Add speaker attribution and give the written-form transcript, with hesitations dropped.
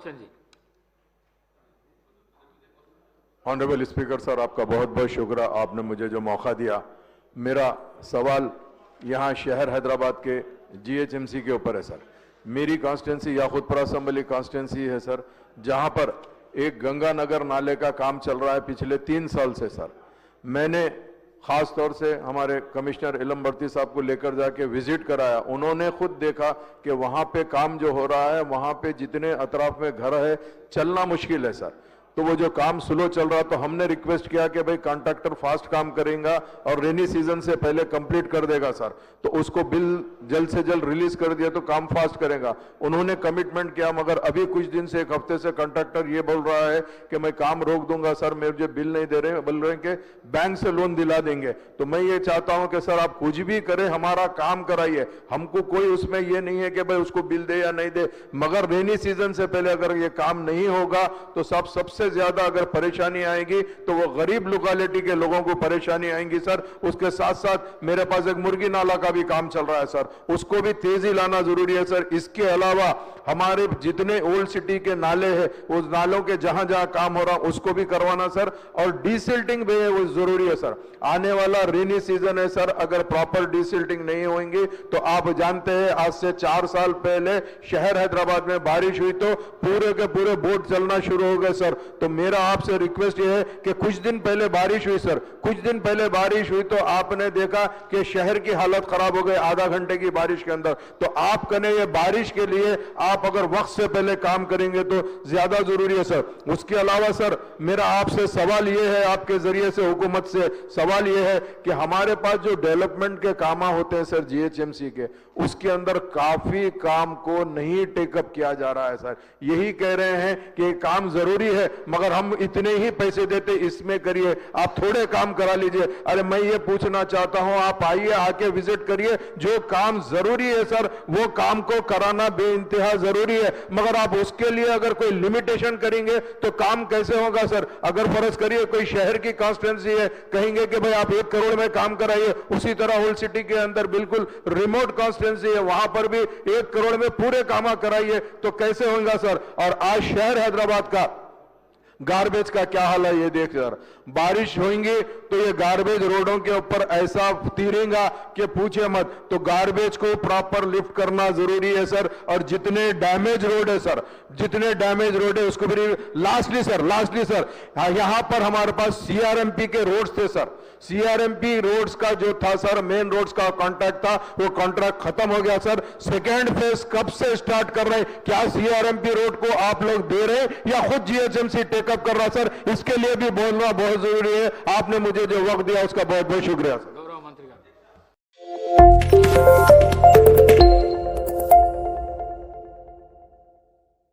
Speaker 1: Bachchan ji.
Speaker 2: Honourable speaker sir, आपका बहुत बहुत शुक्रिया, आपने मुझे जो मौका दिया। मेरा सवाल यहाँ शहर हैदराबाद के जीएचएमसी के ऊपर है सर। मेरी कॉन्स्टिट्यूंसी याकूतपुरा असेंबली कॉन्स्टिट्यूंसी है सर, जहाँ पर एक गंगानगर नाले का काम चल रहा है पिछले 3 साल से सर। मैंने खास तौर से हमारे कमिश्नर इलम बर्ती साहब को लेकर जाके विजिट कराया। उन्होंने खुद देखा कि वहाँ पे काम जो हो रहा है, वहाँ पे जितने अतराफ में घर है, चलना मुश्किल है सर। तो वो जो काम स्लो चल रहा, तो हमने रिक्वेस्ट किया कि भाई कॉन्ट्रैक्टर फास्ट काम करेगा और रेनी सीजन से पहले कंप्लीट कर देगा सर, तो उसको बिल जल्द से जल्द रिलीज कर दिया तो काम फास्ट करेगा। उन्होंने कमिटमेंट किया, मगर अभी कुछ दिन से, 1 हफ्ते से कॉन्ट्रैक्टर ये बोल रहा है कि मैं काम रोक दूंगा सर, मुझे बिल नहीं दे रहे, बोल रहे हैं कि बैंक से लोन दिला देंगे। तो मैं ये चाहता हूं कि सर आप कुछ भी करें, हमारा काम कराइए। हमको कोई उसमें ये नहीं है कि भाई उसको बिल दे या नहीं दे, मगर रेनी सीजन से पहले अगर ये काम नहीं होगा तो सबसे ज्यादा अगर परेशानी आएगी तो वो गरीब लोकेलिटी के लोगों को परेशानी आएंगी सर। उसके साथ साथ मेरे पास एक मुर्गी नाला का भी काम चल रहा है सर, उसको भी तेजी लाना जरूरी है सर। इसके अलावा हमारे जितने ओल्ड सिटी के नाले हैं, उस नालों के जहां जहां काम हो रहा उसको भी करवाना सर, और डीसिल्टिंग भी है वो जरूरी है सर। आने वाला रेनी सीजन है सर, अगर प्रॉपर डीसिल्टिंग नहीं होंगी तो आप जानते हैं आज से 4 साल पहले शहर हैदराबाद में बारिश हुई तो पूरे के पूरे बोट चलना शुरू हो गए सर। तो मेरा आपसे रिक्वेस्ट ये है कि कुछ दिन पहले बारिश हुई सर, कुछ दिन पहले बारिश हुई तो आपने देखा कि शहर की हालत खराब हो गई आधा घंटे की बारिश के अंदर। तो आप कने ये बारिश के लिए आप अगर वक्त से पहले काम करेंगे तो ज्यादा जरूरी है सर। उसके अलावा सर मेरा आपसे सवाल ये है, आपके जरिए से हुकूमत से सवाल ये है कि हमारे पास जो डेवलपमेंट के काम होते हैं सर जीएचएमसी के, उसके अंदर काफी काम को नहीं टेकअप किया जा रहा है सर। यही कह रहे हैं कि काम जरूरी है मगर हम इतने ही पैसे देते, इसमें करिए, आप थोड़े काम करा लीजिए। अरे मैं ये पूछना चाहता हूं, आप आइए, आके विजिट करिए, जो काम जरूरी है सर वो काम को कराना बेइंतहा जरूरी है, मगर आप उसके लिए अगर कोई लिमिटेशन करेंगे तो काम कैसे होगा सर। अगर फर्ज करिए कोई शहर की कॉन्स्टिट्यूंसी है, कहेंगे कि भाई आप 1 करोड़ में काम कराइए, उसी तरह ओल्ड सिटी के अंदर बिल्कुल रिमोट कॉन्स्टिट्यूंसी है, वहां पर भी 1 करोड़ में पूरे काम कराइए तो कैसे होगा सर। और आज शहर हैदराबाद का गार्बेज का क्या हाल है ये देख सर, बारिश होंगी तो ये गार्बेज रोडों के ऊपर ऐसा तीरेगा कि पूछे मत। तो गार्बेज को प्रॉपर लिफ्ट करना जरूरी है सर, और जितने डैमेज रोड है सर, जितने डैमेज रोड है उसको भी लास्टली सर यहां पर हमारे पास सीआरएमपी के रोड्स थे सर, सीआरएमपी रोड्स का जो था सर, मेन रोड्स का कॉन्ट्रैक्ट था, वो कॉन्ट्रैक्ट खत्म हो गया सर। सेकेंड फेज कब से स्टार्ट कर रहे हैं, क्या सीआरएमपी रोड को आप लोग दे रहे हैं या खुद जीएचएमसी टेकअप कर रहा सर, इसके लिए भी बोलना बहुत जरूरी है। आपने मुझे जो वक्त दिया उसका बहुत बहुत शुक्रिया सर।
Speaker 1: गौरव मंत्री का